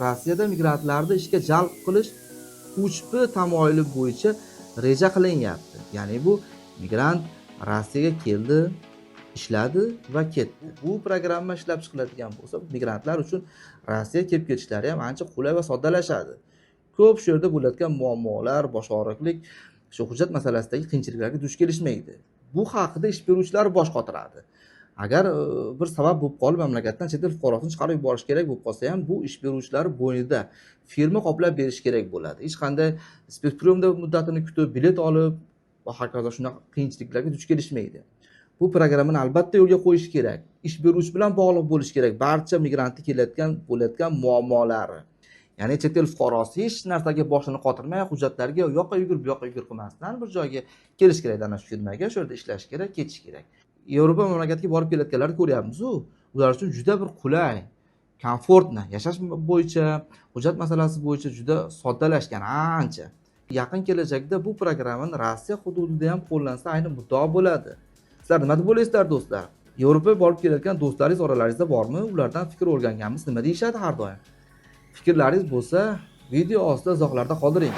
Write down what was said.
Rossiyada migrantlarni ishga jalb qilish ushbu tamoyili bo'yicha reja qilinyapti. Ya'ni bu migrant Rossiyaga keldi, ishladi va ketdi. Bu programma ishlab chiqiladigan bo'lsa, migrantlar uchun Rossiyaga kelib ketishlari ham ancha qulay va soddalashadi. Ko'p shu yerda bo'layotgan muammolar, bosh og'riqlik, shu hujjat masalasidagi qiyinchiliklarga duch kelishmaydi. Bu haqida ish beruvchilar bosh qotiradi. Agar bir sabab bo'lib qolib mamlakatdan chet el fuqarosini chiqarib yuborish kerak bo'lib qolsa ham, bu ish beruvchilar bo'ynida firma qoplab berish kerak bo'ladi. Hech qanday spetspriyomda muddatini kutib, bilet olib va hokazo shunaqa qiyinchiliklarga duch kelishmaydi. Bu programmani albatta yo'lga qo'yish kerak. Ish beruvchi bilan bog'liq bo'lish kerak. Barcha migrantni bo'layotgan muammolari. Ya'ni chet el fuqarosi hech narsaga boshini qotirmay, hujjatlarga u yoqqa yugur, bu yoqqa yugur qilmasdan bir joyga kelish kerak, ana shu firmaga, shu yerda ishlash kerak, ketish kerak. Yevropa mamlakatiga borib kelayotganlarni ko'ryapmiz-ku, ular uchun juda bir qulay, komfortni, yashash bo'yicha, hujjat masalasi bo'yicha juda soddalashgan ancha. Yaqin kelajakda bu programmani Rossiya hududida ham qo'llansa ayni muddao bo'ladi. Sizlar nima deb o'ylaysizlar do'stlar? Yevropaga borib kelayotgan do'stlaringiz oralaringizda bormi? Ulardan fikr o'rganganmiz, nima deyishadi har doim? Fikrlaringiz bo'lsa, video ostida izohlarda qoldiring.